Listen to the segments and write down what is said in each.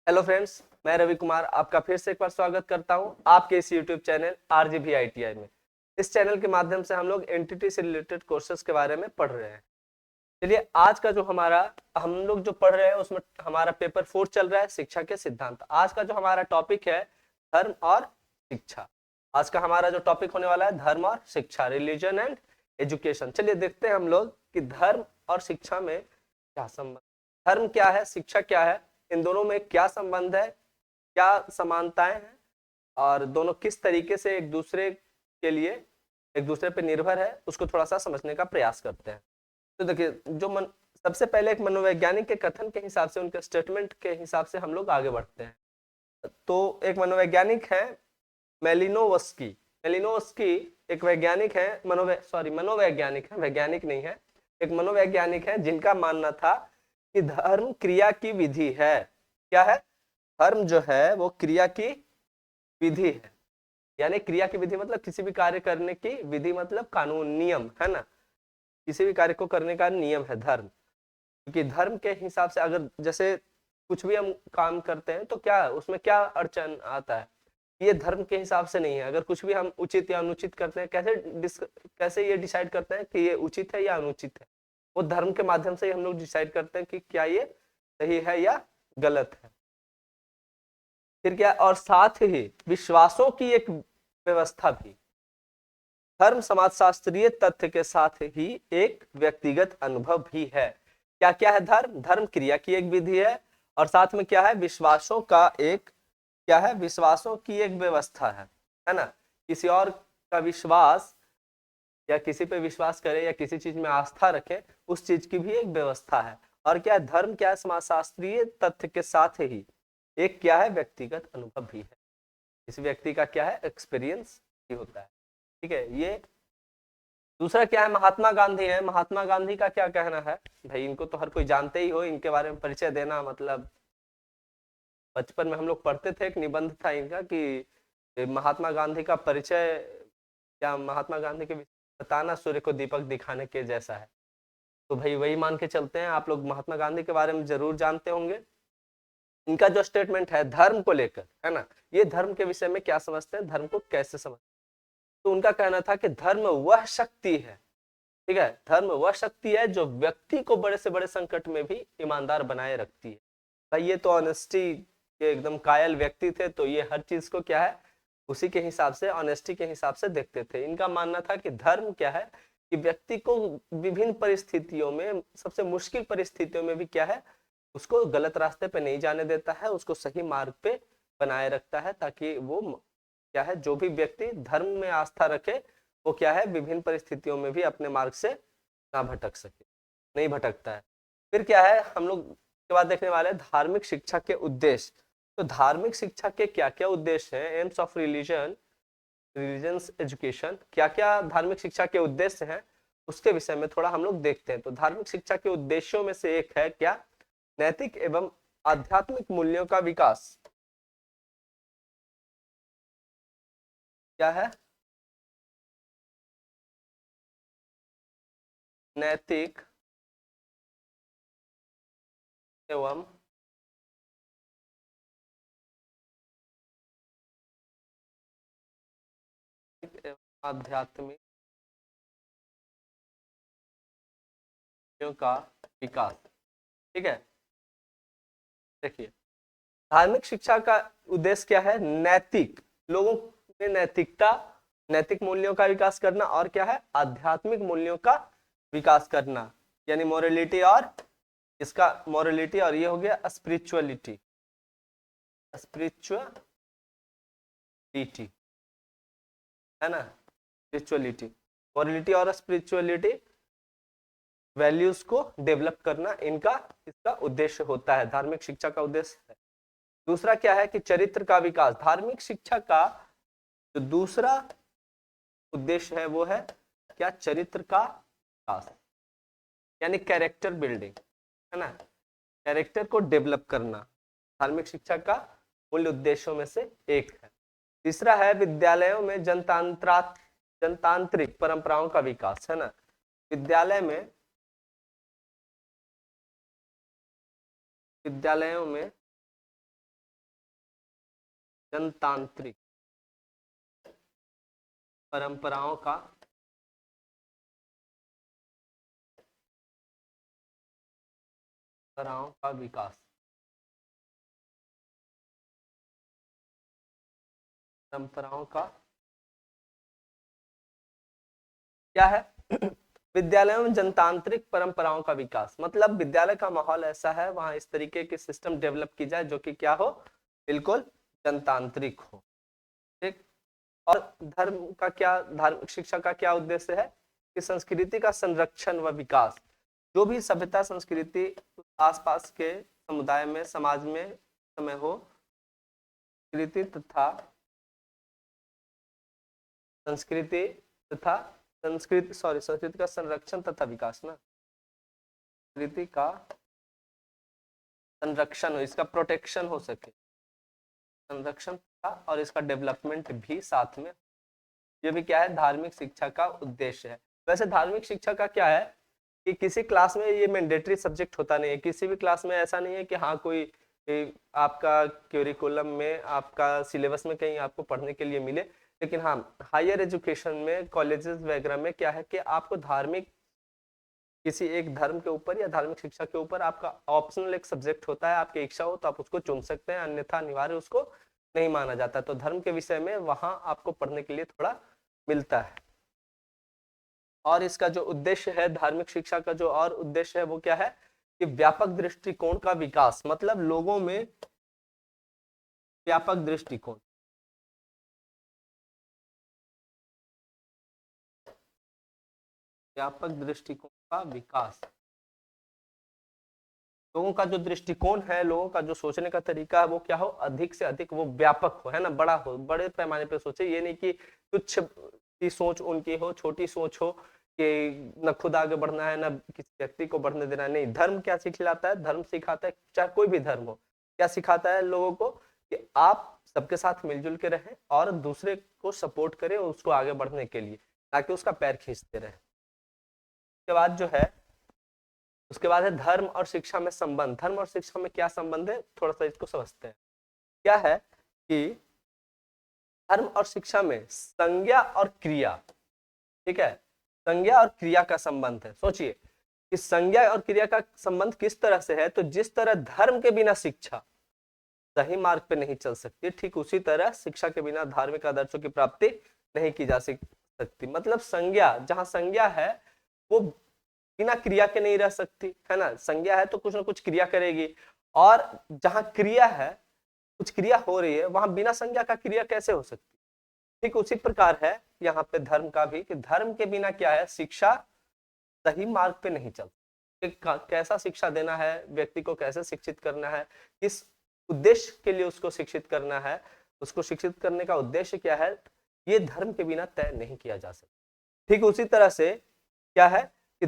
Hello friends, मैं रवि कुमार आपका फिर से एक बार स्वागत करता हूं आपके इस यूट्यूब चैनल आरजीवी आईटीआई में। इस चैनल के माध्यम से हम लोग एनटीटी से रिलेटेड कोर्सेज के बारे में पढ़ रहे हैं। चलिए, आज का जो हम लोग जो पढ़ रहे हैं उसमें हमारा पेपर 4 चल रहा है, शिक्षा के सिद्धांत। आज का जो हमारा टॉपिक है धर्म और शिक्षा। आज का हमारा जो टॉपिक होने वाला है धर्म और शिक्षा, रिलीजन एंड एजुकेशन। चलिए देखते हैं हम लोग कि धर्म और शिक्षा में क्या संबंध, धर्म क्या है, शिक्षा क्या है, इन दोनों में क्या संबंध है, क्या समानताएं हैं और दोनों किस तरीके से एक दूसरे के लिए एक दूसरे पर निर्भर है, उसको थोड़ा सा समझने का प्रयास करते हैं। तो देखिए, सबसे पहले एक मनोवैज्ञानिक के कथन के हिसाब से, उनके स्टेटमेंट के हिसाब से हम लोग आगे बढ़ते हैं। तो एक मनोवैज्ञानिक है मेलिनोवस्की। मेलिनोवस्की एक वैज्ञानिक है, मनोवैज्ञानिक है, वैज्ञानिक नहीं है। एक मनोवैज्ञानिक है जिनका मानना था कि धर्म क्रिया की विधि है। क्या है? धर्म जो है वो क्रिया की विधि है। यानी क्रिया की विधि मतलब किसी भी कार्य करने की विधि, मतलब कानून, नियम है ना। किसी भी कार्य को करने का नियम है धर्म। क्योंकि धर्म के हिसाब से अगर जैसे कुछ भी हम काम करते हैं तो क्या उसमें क्या अड़चन आता है, ये धर्म के हिसाब से नहीं है। अगर कुछ भी हम उचित या अनुचित करते हैं, कैसे ये डिसाइड करते हैं कि ये उचित है या अनुचित है? वो धर्म के माध्यम से ही हम लोग डिसाइड करते हैं कि क्या ये सही है या गलत है। फिर क्या, और साथ ही विश्वासों की एक व्यवस्था भी। धर्म समाजशास्त्रीय तथ्य के साथ ही एक व्यक्तिगत अनुभव भी है। क्या क्या है धर्म? धर्म क्रिया की एक विधि है और साथ में क्या है, विश्वासों का एक, क्या है, विश्वासों की एक व्यवस्था है ना। किसी और का विश्वास या किसी पे विश्वास करे या किसी चीज में आस्था रखे, उस चीज की भी एक व्यवस्था है। और क्या है, धर्म क्या है, समाजशास्त्रीय तथ्य के साथ ही एक क्या है, व्यक्तिगत अनुभव भी है। इस व्यक्ति का क्या है, एक्सपीरियंस भी होता है। ठीक है। ये दूसरा क्या है, महात्मा गांधी है। महात्मा गांधी का क्या कहना है? भाई इनको तो हर कोई जानते ही हो, इनके बारे में परिचय देना मतलब, बचपन में हम लोग पढ़ते थे, एक निबंध था इनका कि महात्मा गांधी का परिचय, क्या महात्मा गांधी के बताना सूर्य को दीपक दिखाने के जैसा है। तो भाई वही मान के चलते हैं, आप लोग महात्मा गांधी के बारे में जरूर जानते होंगे। इनका जो स्टेटमेंट है धर्म को लेकर, है ना, ये धर्म के विषय में क्या समझते हैं, धर्म को कैसे समझते हैं। तो उनका कहना था कि धर्म वह शक्ति है, ठीक है, धर्म वह शक्ति है जो व्यक्ति को बड़े से बड़े संकट में भी ईमानदार बनाए रखती है। भाई ये तो ऑनेस्टी के एकदम कायल व्यक्ति थे, तो ये हर चीज को क्या है, उसी के हिसाब से, ऑनेस्टी के हिसाब से देखते थे। इनका मानना था कि धर्म क्या है, कि व्यक्ति को विभिन्न परिस्थितियों में, सबसे मुश्किल परिस्थितियों में भी क्या है, उसको गलत रास्ते पे नहीं जाने देता है, उसको सही मार्ग पे बनाए रखता है, ताकि वो क्या है, जो भी व्यक्ति धर्म में आस्था रखे वो क्या है, विभिन्न परिस्थितियों में भी अपने मार्ग से ना भटक सके, नहीं भटकता है। फिर क्या है, हम लोग के बाद देखने वाले हैं धार्मिक शिक्षा के उद्देश्य। तो धार्मिक शिक्षा के क्या क्या उद्देश्य हैं, एम्स ऑफ रिलीजन्स एजुकेशन, क्या क्या धार्मिक शिक्षा के उद्देश्य हैं, उसके विषय में थोड़ा हम लोग देखते हैं। तो धार्मिक शिक्षा के उद्देश्यों में से एक है क्या, नैतिक एवं आध्यात्मिक मूल्यों का विकास। क्या है, नैतिक एवं आध्यात्मिक मूल्यों का विकास। ठीक है। देखिए, धार्मिक शिक्षा का उद्देश्य क्या है, नैतिक, लोगों में नैतिकता, नैतिक मूल्यों का विकास करना, और क्या है, आध्यात्मिक मूल्यों का विकास करना, यानी मोरलिटी, और इसका मोरलिटी, और ये हो गया स्पिरिचुअलिटी, स्पिरिचुअलिटी, है ना, स्पिरिचुअलिटी, मोरलिटी और स्पिरिचुअलिटी, वैल्यूज को डेवलप करना, इनका इसका उद्देश्य होता है, धार्मिक शिक्षा का उद्देश्य है। दूसरा क्या है कि चरित्र का विकास। धार्मिक शिक्षा का जो दूसरा उद्देश्य है वो है क्या, चरित्र का विकास, यानी कैरेक्टर बिल्डिंग, है ना, कैरेक्टर को डेवलप करना धार्मिक शिक्षा का मूल उद्देश्यों में से एक है। तीसरा है विद्यालयों में जनतांत्रिक परंपराओं का विकास, है ना, विद्यालयों में जनतांत्रिक परंपराओं का विकास। परंपराओं का क्या है? विद्यालयों में जनतांत्रिक परंपराओं का विकास मतलब विद्यालय का माहौल ऐसा है, वहां इस तरीके के सिस्टम डेवलप की जाए जो कि क्या हो, बिल्कुल जनतांत्रिक हो। ठीक। और धर्म का क्या, धार्मिक शिक्षा का क्या उद्देश्य है कि संस्कृति का संरक्षण व विकास। जो भी सभ्यता संस्कृति आसपास के समुदाय में, समाज में समय हो, संस्कृति तथा संस्कृति का संरक्षण तथा विकास ना, संस्कृति का संरक्षण हो, इसका प्रोटेक्शन हो सके, संरक्षण था और इसका डेवलपमेंट भी साथ में, ये भी क्या है, धार्मिक शिक्षा का उद्देश्य है। वैसे धार्मिक शिक्षा का क्या है कि किसी क्लास में ये मैंडेटरी सब्जेक्ट होता नहीं है, किसी भी क्लास में ऐसा नहीं है कि हाँ कोई आपका क्यूरिकुलम में, आपका सिलेबस में कहीं आपको पढ़ने के लिए मिले। लेकिन हाँ, हायर एजुकेशन में, कॉलेजेस वगैरह में क्या है कि आपको धार्मिक, किसी एक धर्म के ऊपर या धार्मिक शिक्षा के ऊपर आपका ऑप्शनल एक सब्जेक्ट होता है, आपकी इच्छा हो तो आप उसको चुन सकते हैं, अन्यथा अनिवार्य उसको नहीं माना जाता। तो धर्म के विषय में वहां आपको पढ़ने के लिए थोड़ा मिलता है। और इसका जो उद्देश्य है, धार्मिक शिक्षा का जो और उद्देश्य है वो क्या है कि व्यापक दृष्टिकोण का विकास, मतलब लोगों में व्यापक दृष्टिकोण, व्यापक दृष्टिकोण का विकास। लोगों का जो दृष्टिकोण है, लोगों का जो सोचने का तरीका है वो क्या हो, अधिक से अधिक वो व्यापक हो, है ना, बड़ा हो, बड़े पैमाने पे सोचे। ये नहीं कि तुच्छ की सोच उनकी हो, छोटी सोच हो कि न खुद आगे बढ़ना है न किसी व्यक्ति को बढ़ने देना है। नहीं, धर्म क्या सिखलाता है, धर्म सिखाता है, चाहे कोई भी धर्म हो, क्या सिखाता है लोगों को कि आप सबके साथ मिलजुल के रहें और दूसरे को सपोर्ट करें उसको आगे बढ़ने के लिए, ताकि उसका पैर खींचते रहे। उसके बाद जो है, उसके बाद है धर्म और शिक्षा में संबंध। धर्म और शिक्षा में क्या संबंध है, थोड़ा सा इसको समझते हैं। क्या है कि धर्म और शिक्षा में संज्ञा और क्रिया, ठीक है, संज्ञा और क्रिया का संबंध है। सोचिए कि संज्ञा और क्रिया का संबंध किस तरह से है, तो जिस तरह धर्म के बिना शिक्षा सही मार्ग पे नहीं चल सकती, ठीक उसी तरह शिक्षा के बिना धार्मिक आदर्शों की प्राप्ति नहीं की जा सकती। मतलब संज्ञा, जहां संज्ञा है वो बिना क्रिया के नहीं रह सकती, है ना, संज्ञा है तो कुछ ना कुछ क्रिया करेगी। और जहां क्रिया है, कुछ क्रिया हो रही है, वहां बिना संज्ञा का क्रिया कैसे हो सकती। ठीक उसी प्रकार है यहाँ पे धर्म का भी, कि धर्म के बिना क्या है, शिक्षा सही मार्ग पे नहीं चलती। कैसा शिक्षा देना है व्यक्ति को, कैसे शिक्षित करना है, किस उद्देश्य के लिए उसको शिक्षित करना है, उसको शिक्षित करने का उद्देश्य क्या है, ये धर्म के बिना तय नहीं किया जा सकता। ठीक उसी तरह से क्या है कि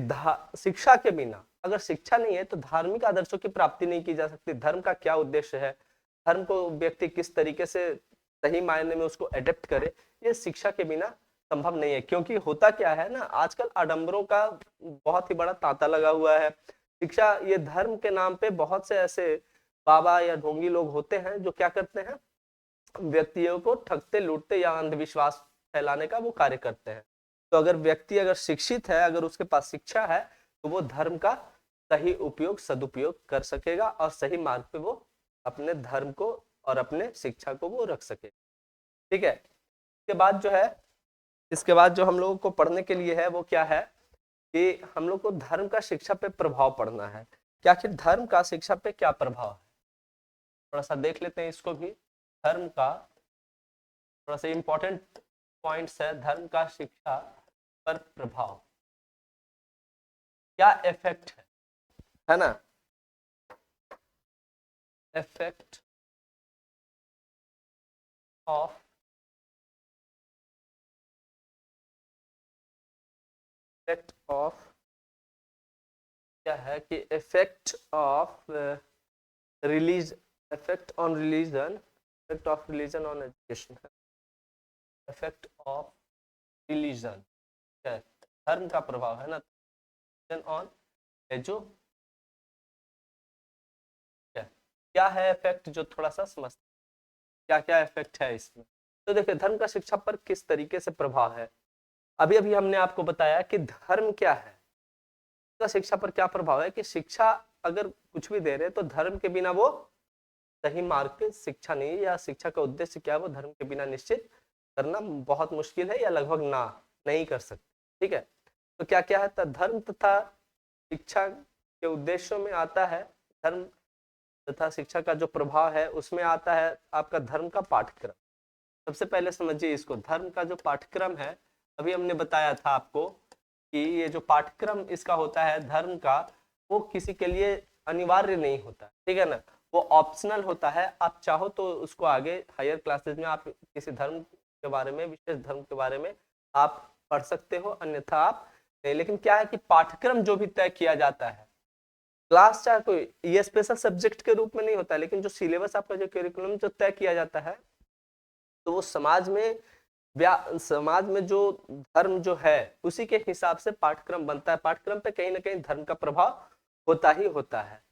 शिक्षा के बिना, अगर शिक्षा नहीं है तो धार्मिक आदर्शों की प्राप्ति नहीं की जा सकती। धर्म का क्या उद्देश्य है, धर्म को व्यक्ति किस तरीके से सही मायने में उसको एडेप्ट करे, ये शिक्षा के बिना संभव नहीं है। क्योंकि होता क्या है ना, आजकल आडंबरों का बहुत ही बड़ा तांता लगा हुआ है। शिक्षा, ये धर्म के नाम पे बहुत से ऐसे बाबा या ढोंगी लोग होते हैं जो क्या करते हैं, व्यक्तियों को ठगते, लूटते या अंधविश्वास फैलाने का वो कार्य करते हैं। तो अगर व्यक्ति अगर शिक्षित है, अगर उसके पास शिक्षा है, तो वो धर्म का सही उपयोग, सदुपयोग कर सकेगा और सही मार्ग पे वो अपने धर्म को और अपने शिक्षा को वो रख सके। ठीक है। इसके बाद जो है, इसके बाद जो हम लोगों को पढ़ने के लिए है वो क्या है कि हम लोग को धर्म का शिक्षा पे प्रभाव पढ़ना है कि आखिर धर्म का शिक्षा पे क्या प्रभाव है। थोड़ा सा देख लेते हैं इसको भी। धर्म का थोड़ा सा इंपॉर्टेंट पॉइंट्स है, धर्म का शिक्षा पर प्रभाव, क्या इफेक्ट है ना, इफेक्ट ऑफ क्या है कि effect of release effect on religion, effect of religion on education, effect of religion, क्या है, धर्म का प्रभाव है ना ऑन एजो, क्या है इफेक्ट, जो थोड़ा सा समझते क्या क्या इफेक्ट है इसमें। तो देखिए धर्म का शिक्षा पर किस तरीके से प्रभाव है। अभी अभी हमने आपको बताया कि धर्म क्या है, का शिक्षा पर क्या प्रभाव है, कि शिक्षा अगर कुछ भी दे रहे हैं तो धर्म के बिना वो सही मार्ग पे शिक्षा नहीं है, या शिक्षा का उद्देश्य क्या है वो धर्म के बिना निश्चित करना बहुत मुश्किल है या लगभग ना नहीं कर सकते। ठीक है, तो क्या क्या है, तो धर्म तथा शिक्षा के उद्देश्यों में आता है, धर्म तथा शिक्षा का जो प्रभाव है उसमें आता है आपका धर्म का पाठ्यक्रम। सबसे पहले समझिए इसको, धर्म का जो पाठ्यक्रम है, अभी हमने बताया था आपको कि ये जो पाठ्यक्रम इसका होता है धर्म का, वो किसी के लिए अनिवार्य नहीं होता, ठीक है ना, वो ऑप्शनल होता है। आप चाहो तो उसको आगे हायर क्लासेस में आप किसी धर्म के बारे में, विशेष धर्म के बारे में आप पढ़ सकते हो, अन्यथा आप नहीं। लेकिन क्या है कि पाठ्यक्रम जो भी तय किया जाता है, क्लास चाहे कोई ये स्पेशल सब्जेक्ट के रूप में नहीं होता, लेकिन जो सिलेबस आपका जो करिकुलम जो तय किया जाता है, तो वो समाज में जो धर्म जो है उसी के हिसाब से पाठ्यक्रम बनता है। पाठ्यक्रम पे कहीं ना कहीं धर्म का प्रभाव होता ही होता है।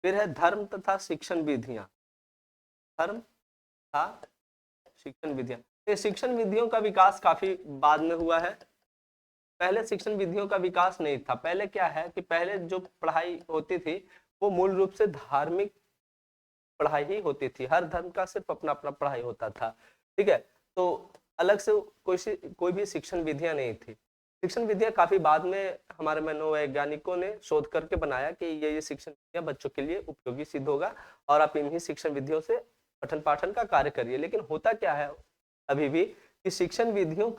फिर है धर्म तथा शिक्षण विधियां, धर्म तथा शिक्षण विधियां। ये शिक्षण विधियों का विकास काफी बाद में हुआ है, पहले शिक्षण विधियों का विकास नहीं था। पहले क्या है कि पहले जो पढ़ाई होती थी वो मूल रूप से धार्मिक पढ़ाई ही होती थी, हर धर्म का सिर्फ अपना अपना पढ़ाई होता था। ठीक है, तो अलग से कोई भी शिक्षण विधियां नहीं थी। शिक्षण विधियां काफी बाद में हमारे मनोवैज्ञानिकों ने शोध करके बनाया कि ये शिक्षण विधियां बच्चों के लिए उपयोगी सिद्ध होगा और आप इन्हीं शिक्षण विधियों से पठन पाठन का कार्य करिए। लेकिन होता क्या है अभी भी कि शिक्षण विधियों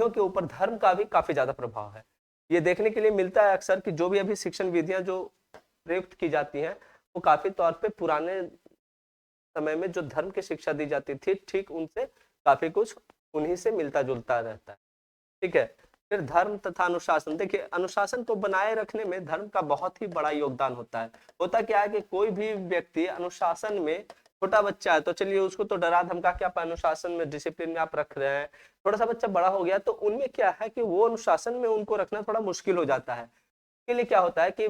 के ऊपर धर्म का भी काफी ज्यादा प्रभाव है। ये देखने के लिए मिलता है अक्सर कि जो भी अभी शिक्षण विधियां जो प्रयुक्त की जाती हैं वो काफी तौर पे पुराने समय में जो धर्म की शिक्षा दी जाती थी ठीक उनसे काफी कुछ उन्हीं से मिलता जुलता रहता है। ठीक है, फिर धर्म तथा अनुशासन। देखिए अनुशासन को बनाए रखने में धर्म का बहुत ही बड़ा योगदान होता है। होता क्या है कि कोई भी व्यक्ति अनुशासन में, छोटा बच्चा है तो चलिए उसको तो डरा धमका के आप अनुशासन में डिसिप्लिन में आप रख रहे हैं, थोड़ा सा बच्चा बड़ा हो गया तो उनमें क्या है कि वो अनुशासन में उनको रखना थोड़ा मुश्किल हो जाता है। के लिए क्या होता है कि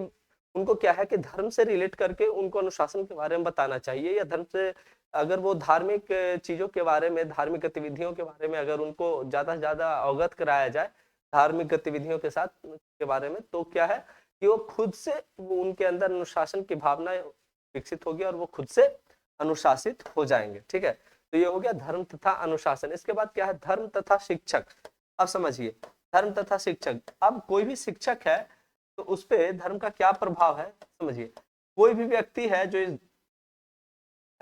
उनको क्या है कि धर्म से रिलेट करके उनको अनुशासन के बारे में बताना चाहिए, या धर्म से अगर वो धार्मिक चीजों के बारे में, धार्मिक गतिविधियों के बारे में अगर उनको ज्यादा से ज्यादा अवगत कराया जाए धार्मिक गतिविधियों के साथ के बारे में, तो क्या है कि वो खुद से वो उनके अंदर अनुशासन की भावना विकसित होगी और वो खुद से अनुशासित हो जाएंगे। ठीक है, तो ये हो गया धर्म तथा अनुशासन। इसके बाद क्या है धर्म तथा शिक्षक। अब समझिए धर्म तथा शिक्षक, अब कोई भी शिक्षक है तो उस पे धर्म का क्या प्रभाव है समझिए। कोई भी व्यक्ति है जो इस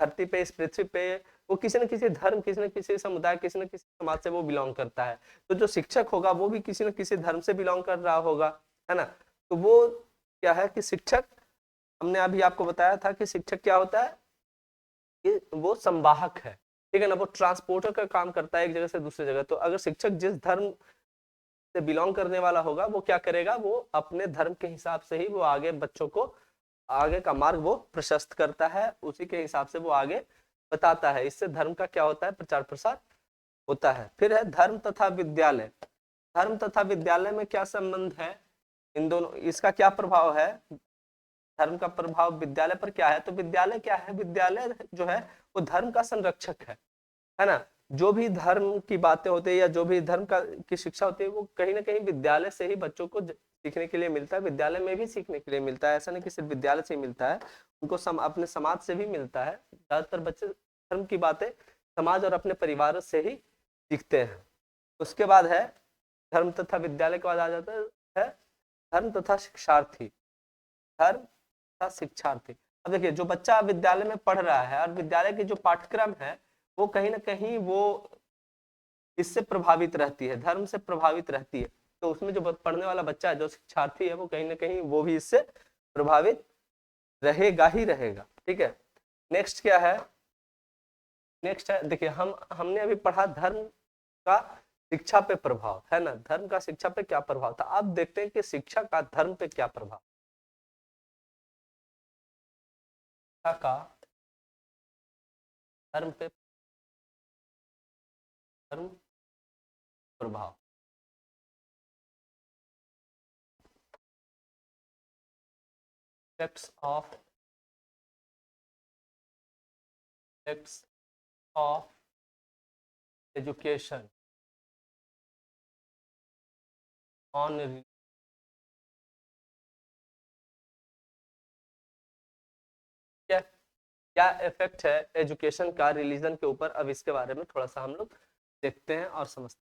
धरती पे, इस पृथ्वी पे, वो किसी न किसी धर्म, किसी न किसी समुदाय, किसी न किसी समाज से वो बिलोंग करता है। तो जो शिक्षक होगा वो भी किसी न किसी धर्म से बिलोंग कर रहा होगा, है ना। तो वो क्या है कि शिक्षक, हमने अभी आपको बताया था कि शिक्षक क्या होता है कि वो संवाहक है, ठीक है ना, वो ट्रांसपोर्टर का काम करता है एक जगह से दूसरी जगह। तो अगर शिक्षक जिस धर्म से बिलोंग करने वाला होगा वो क्या करेगा, वो अपने धर्म के हिसाब से ही वो आगे बच्चों को आगे का मार्ग वो प्रशस्त करता है, उसी के हिसाब से वो आगे बताता है। इससे धर्म का क्या होता है, प्रचार प्रसार होता है। फिर है धर्म तथा विद्यालय। धर्म तथा विद्यालय में क्या संबंध है, इन दोनों, इसका क्या प्रभाव है, धर्म का प्रभाव विद्यालय पर क्या है। तो विद्यालय क्या है, विद्यालय जो है वो धर्म का संरक्षक है ना। जो भी धर्म की बातें होती है या जो भी धर्म का की शिक्षा होती है वो कहीं ना कहीं विद्यालय से ही बच्चों को सीखने के लिए मिलता है, विद्यालय में भी सीखने के लिए मिलता है। ऐसा नहीं कि सिर्फ विद्यालय से ही मिलता है, उनको अपने समाज से भी मिलता है। ज्यादातर बच्चे धर्म की बातें समाज और अपने परिवार से ही सीखते हैं। उसके बाद है धर्म तथा विद्यालय के बाद आ जाता है धर्म तथा शिक्षार्थी। धर्म तथा शिक्षार्थी, अब देखिए जो बच्चा विद्यालय में पढ़ रहा है और विद्यालय की जो पाठ्यक्रम है वो कहीं ना कहीं वो इससे प्रभावित रहती है, धर्म से प्रभावित रहती है। तो उसमें जो पढ़ने वाला बच्चा है, जो शिक्षार्थी है, वो कहीं ना कहीं वो भी इससे प्रभावित रहेगा ही रहेगा। ठीक है, नेक्स्ट क्या है, नेक्स्ट है देखिए हमने अभी पढ़ा धर्म का शिक्षा पे प्रभाव, है ना, धर्म का शिक्षा पे क्या प्रभाव था। अब देखते हैं कि शिक्षा का धर्म पे क्या प्रभाव, शिक्षा का धर्म पे धर्म प्रभाव। Effects of effects of education on, क्या इफेक्ट है एजुकेशन का रिलीजन के ऊपर, अब इसके बारे में थोड़ा सा हम लोग देखते हैं और समझते हैं।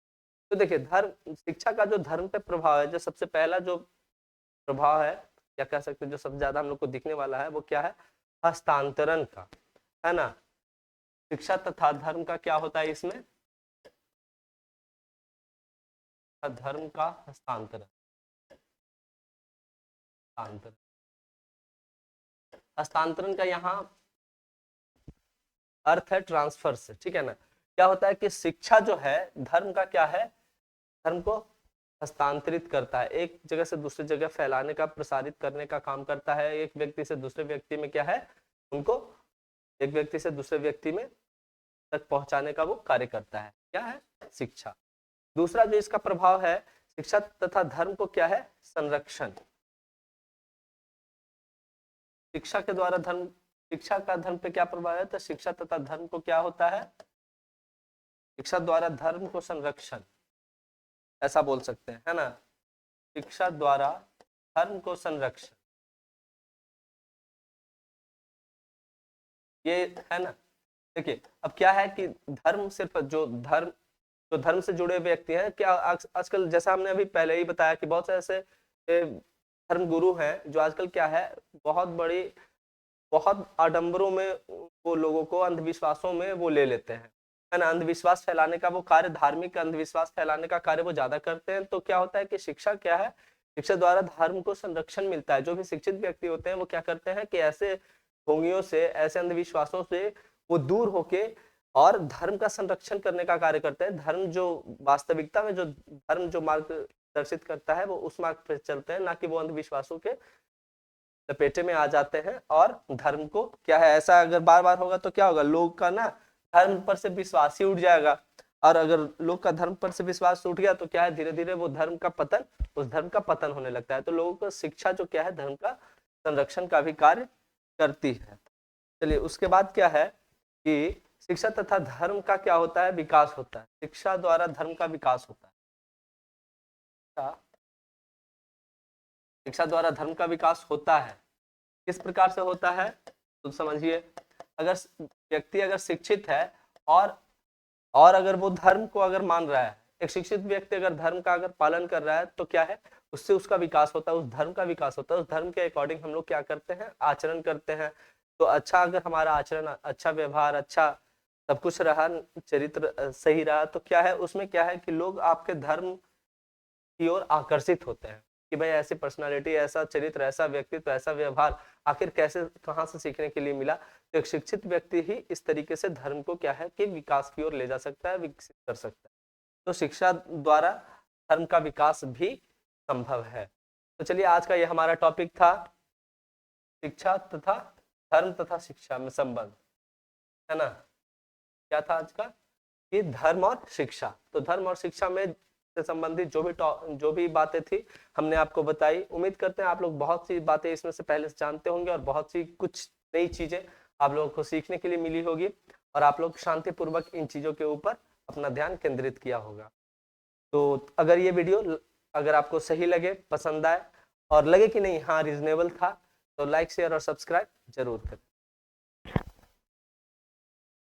तो देखिए, धर्म, शिक्षा का जो धर्म पे प्रभाव है, जो सबसे पहला जो प्रभाव है, क्या कह सकते हैं, जो सबसे ज्यादा हम लोग को दिखने वाला है, वो क्या है? हस्तांतरण का, है ना। शिक्षा तथा धर्म का क्या होता है इसमें? धर्म का हस्तांतरण, हस्तांतरण, हस्तांतरण का यहाँ अर्थ है ट्रांसफर से, ठीक है ना। क्या होता है कि शिक्षा जो है धर्म का क्या है? धर्म को हस्तांतरित करता है, एक जगह से दूसरी जगह फैलाने का, प्रसारित करने का काम करता है। एक व्यक्ति से दूसरे व्यक्ति में क्या है, उनको एक व्यक्ति से दूसरे व्यक्ति में तक पहुंचाने का वो कार्य करता है, क्या है? शिक्षा। दूसरा जो इसका प्रभाव है, शिक्षा तथा धर्म को क्या है? संरक्षण। शिक्षा के द्वारा धर्म, शिक्षा का धर्म पे क्या प्रभाव है? तो शिक्षा तथा धर्म को क्या होता है? शिक्षा द्वारा धर्म को संरक्षण, ऐसा बोल सकते हैं, है ना। शिक्षा द्वारा धर्म को संरक्षण, ये है ना। देखिए, अब क्या है कि धर्म सिर्फ जो धर्म से जुड़े व्यक्ति हैं, क्या आजकल जैसा हमने अभी पहले ही बताया कि बहुत से ऐसे धर्म गुरु हैं जो आजकल क्या है, बहुत आडंबरों में वो लोगों को अंधविश्वासों में वो ले लेते हैं, है ना। अंधविश्वास फैलाने का वो कार्य, धार्मिक अंधविश्वास फैलाने का कार्य वो ज्यादा करते हैं। तो क्या होता है कि शिक्षा क्या है, शिक्षा द्वारा धर्म को संरक्षण मिलता है। जो भी शिक्षित व्यक्ति होते हैं वो क्या करते हैं कि ऐसे ढोंगियों से, ऐसे अंधविश्वासों से वो दूर होके और धर्म का संरक्षण करने का कार्य करते हैं। धर्म जो वास्तविकता में, जो धर्म जो मार्ग दर्शित करता है, वो उस मार्ग पर चलते हैं, ना कि वो अंधविश्वासों के लपेटे में आ जाते हैं। और धर्म को क्या है, ऐसा अगर बार बार होगा तो क्या होगा, लोग का ना धर्म पर से विश्वास ही उठ जाएगा। और अगर लोग का धर्म पर से विश्वास उठ गया तो क्या है, धीरे धीरे वो धर्म का पतन, उस धर्म का पतन होने लगता है। तो लोगों को शिक्षा जो क्या है, धर्म का संरक्षण का भी कार्य करती है। चलिए, उसके बाद क्या है कि शिक्षा तथा धर्म का क्या होता है? विकास होता है। शिक्षा द्वारा धर्म का विकास होता है। शिक्षा द्वारा धर्म का विकास होता है, किस प्रकार से होता है तो समझिए। अगर व्यक्ति अगर शिक्षित है और अगर वो धर्म को अगर मान रहा है, एक शिक्षित व्यक्ति अगर धर्म का अगर पालन कर रहा है, तो क्या है, उससे उसका विकास होता है, उस धर्म का विकास होता है। उस धर्म के अकॉर्डिंग हम लोग क्या करते हैं, आचरण करते हैं। तो अच्छा, अगर हमारा आचरण, अच्छा व्यवहार, अच्छा सब कुछ रहा, चरित्र सही रहा, तो क्या है, उसमें क्या है कि लोग आपके धर्म की ओर आकर्षित होते हैं कि भाई ऐसी पर्सनालिटी, ऐसा चरित्र, ऐसा व्यक्तित्व, ऐसा व्यवहार आखिर कैसे, कहाँ से सीखने के लिए मिला। तो एक शिक्षित व्यक्ति ही इस तरीके से धर्म को क्या है कि विकास की ओर ले जा सकता है, विकसित कर सकता है। तो शिक्षा द्वारा धर्म का विकास भी संभव है। तो चलिए, आज का ये हमारा टॉपिक था, शिक्षा तथा धर्म तथा शिक्षा में संबंध, है ना। क्या था आज का, कि धर्म और शिक्षा। तो धर्म और शिक्षा में से संबंधित जो भी बातें थी हमने आपको बताई। उम्मीद करते हैं आप लोग बहुत सी बातें इसमें से पहले से जानते होंगे और बहुत सी कुछ नई चीजें आप लोगों को सीखने के लिए मिली होगी, और आप लोग शांतिपूर्वक इन चीजों के ऊपर अपना ध्यान केंद्रित किया होगा। तो अगर ये वीडियो अगर आपको सही लगे, पसंद आए और लगे कि नहीं हाँ रीजनेबल था, तो लाइक, शेयर और सब्सक्राइब जरूर करें।